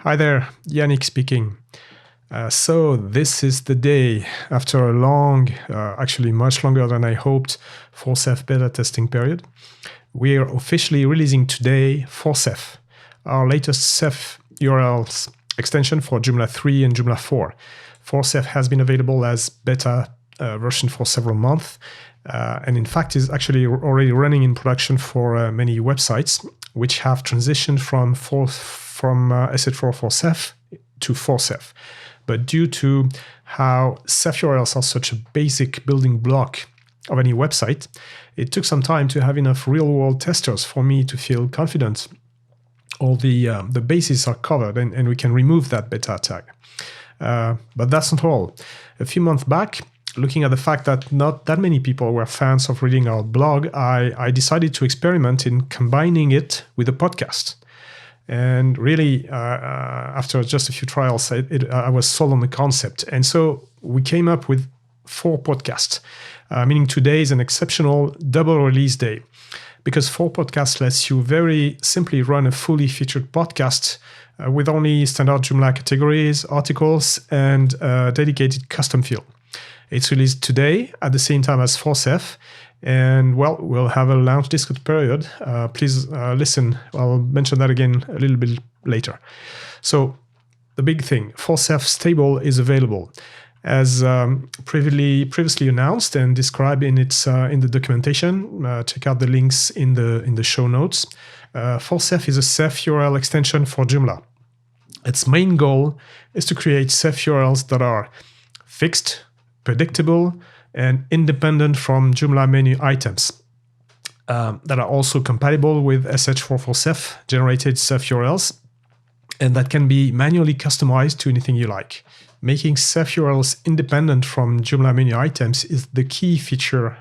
Hi there, Yannick speaking. So this is the day after a long, actually much longer than I hoped, 4Ceph beta testing period. We are officially releasing today 4Ceph, our latest Ceph URLs extension for Joomla 3 and Joomla 4. 4Ceph has been available as beta version for several months, and in fact is actually already running in production for many websites, which have transitioned from SH4 4Ceph to 4Ceph. But due to how Ceph URLs are such a basic building block of any website, it took some time to have enough real-world testers for me to feel confident all the bases are covered and we can remove that beta tag. But that's not all. A few months back, looking at the fact that not that many people were fans of reading our blog, I decided to experiment in combining it with a podcast. And really, after just a few trials, I was sold on the concept. And so we came up with 4Podcast, meaning today is an exceptional double release day, because 4Podcast lets you very simply run a fully featured podcast with only standard Joomla categories, articles, and a dedicated custom field. It's released today at the same time as 4Ceph. And well, we'll have a launch Discord period. Please listen. I'll mention that again a little bit later. So the big thing, 4Ceph stable is available. As previously announced and described in the documentation, check out the links in the show notes. 4Ceph is a Ceph URL extension for Joomla. Its main goal is to create Ceph URLs that are fixed, predictable, and independent from Joomla menu items that are also compatible with SH4 4Ceph generated Ceph URLs, and that can be manually customized to anything you like. Making Ceph URLs independent from Joomla menu items is the key feature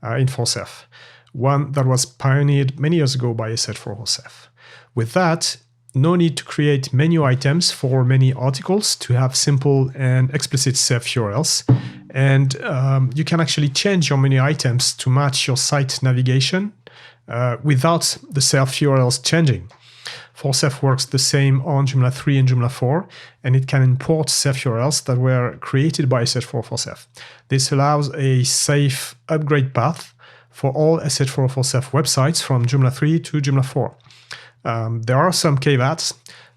in 4Ceph, one that was pioneered many years ago by SH4 4Ceph. With that, no need to create menu items for many articles to have simple and explicit Ceph URLs. And you can actually change your menu items to match your site navigation without the Ceph URLs changing. 4Ceph works the same on Joomla 3 and Joomla 4, and it can import Ceph URLs that were created by SH4 4Ceph. This allows a safe upgrade path for all SH4 4Ceph websites from Joomla 3 to Joomla 4. There are some caveats,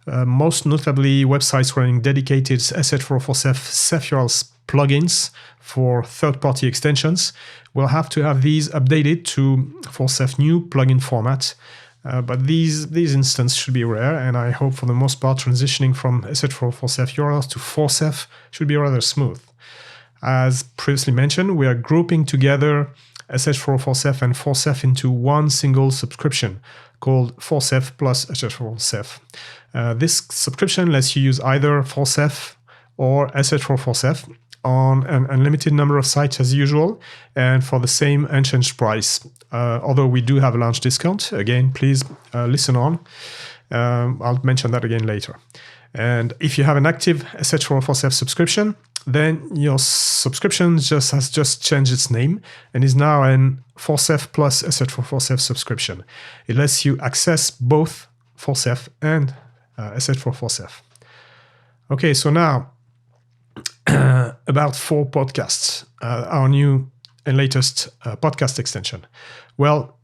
most notably websites running dedicated SH4 4Ceph Ceph URLs plugins for third-party extensions will have to have these updated to 4Ceph new plugin format. But these instances should be rare, and I hope for the most part transitioning from SH4 4Ceph URLs to 4Ceph should be rather smooth. As previously mentioned, we are grouping together SH4 4Ceph and 4Ceph into one single subscription called 4Ceph plus SH4 4Ceph. This subscription lets you use either 4Ceph or SH4 4Ceph on an unlimited number of sites as usual, and for the same unchanged price. Although we do have a launch discount. Again, please listen on. I'll mention that again later. And if you have an active SH4 4Ceph subscription, then your subscription has just changed its name and is now an 4Ceph plus SH4 4Ceph subscription. It lets you access both 4Ceph and SH4 4Ceph. Okay, so now about 4Podcasts, our new and latest podcast extension. Well,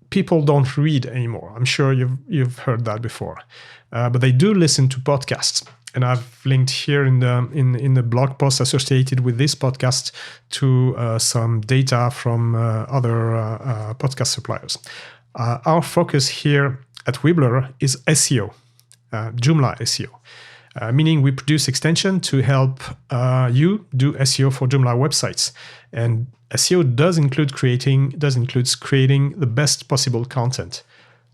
people don't read anymore. I'm sure you've heard that before, but they do listen to podcasts. And I've linked here in the blog post associated with this podcast to some data from other podcast suppliers. Our focus here at Wibbler is SEO, Joomla SEO. Meaning we produce extension to help you do SEO for Joomla websites. And SEO does include creating the best possible content.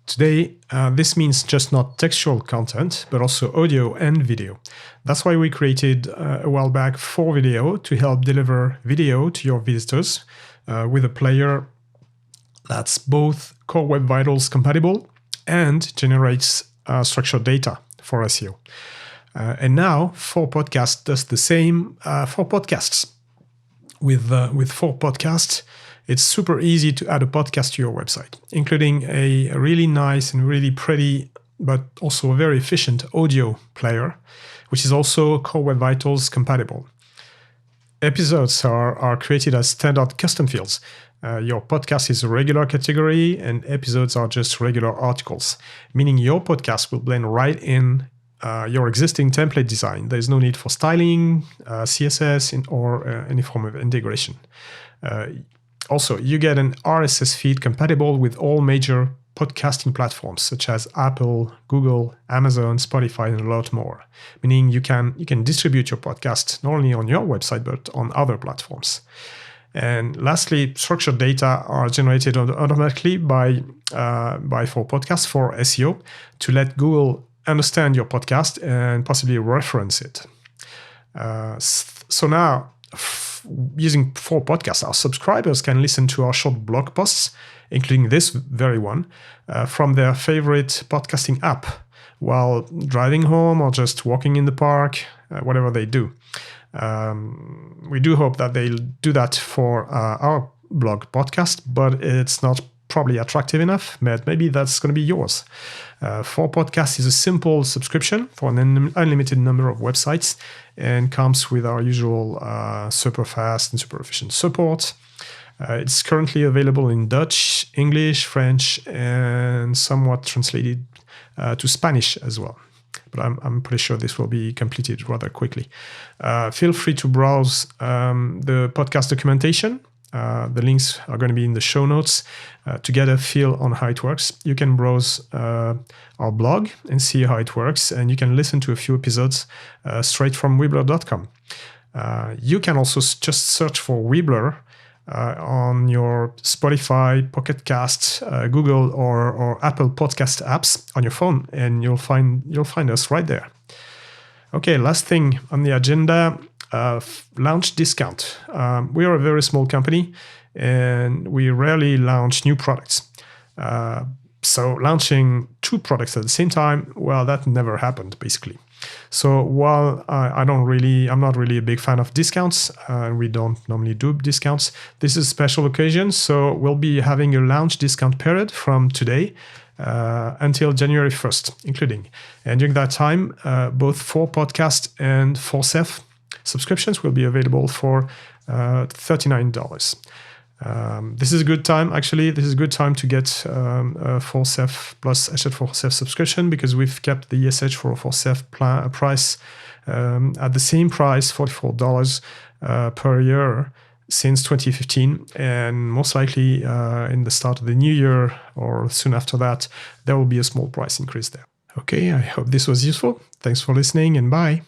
Today, this means just not textual content, but also audio and video. That's why we created a while back 4Video to help deliver video to your visitors with a player that's both Core Web Vitals compatible and generates structured data for SEO. And now 4Podcast does the same for podcasts. With 4Podcast, it's super easy to add a podcast to your website, including a really nice and really pretty but also a very efficient audio player, which is also Core Web Vitals compatible. Episodes are created as standard custom fields. Your podcast is a regular category and episodes are just regular articles, meaning your podcast will blend right in your existing template design. There's no need for styling, CSS, or any form of integration. Also, you get an RSS feed compatible with all major podcasting platforms such as Apple, Google, Amazon, Spotify, and a lot more. Meaning you can distribute your podcast not only on your website but on other platforms. And lastly, structured data are generated automatically by 4Podcast for SEO to let Google understand your podcast and possibly reference it. So now, using 4Podcast, our subscribers can listen to our short blog posts, including this very one, from their favorite podcasting app while driving home or just walking in the park, whatever they do. We do hope that they'll do that for our blog podcast, but it's not probably attractive enough. But maybe that's going to be yours. 4Podcast is a simple subscription for an unlimited number of websites and comes with our usual super fast and super efficient support. It's currently available in Dutch, English, French, and somewhat translated to Spanish as well. But I'm pretty sure this will be completed rather quickly. Feel free to browse the podcast documentation. The links are going to be in the show notes to get a feel on how it works. You can browse our blog and see how it works, and you can listen to a few episodes straight from Weebler.com. You can also just search for Weebler on your Spotify, Pocket Cast, Google, or Apple Podcast apps on your phone, and you'll find us right there. Okay, last thing on the agenda. Launch discount. We are a very small company and we rarely launch new products. So launching two products at the same time, well, that never happened basically. So while I'm not really a big fan of discounts, we don't normally do discounts, this is a special occasion. So we'll be having a launch discount period from today until January 1st, including. And during that time, both 4Podcast and 4Ceph subscriptions will be available for $39. This is a good time, actually. This is a good time to get a 4Ceph plus SH4Ceph subscription because we've kept the SH for 4Ceph price at the same price, $44 per year since 2015. And most likely in the start of the new year or soon after that, there will be a small price increase there. Okay, I hope this was useful. Thanks for listening and bye.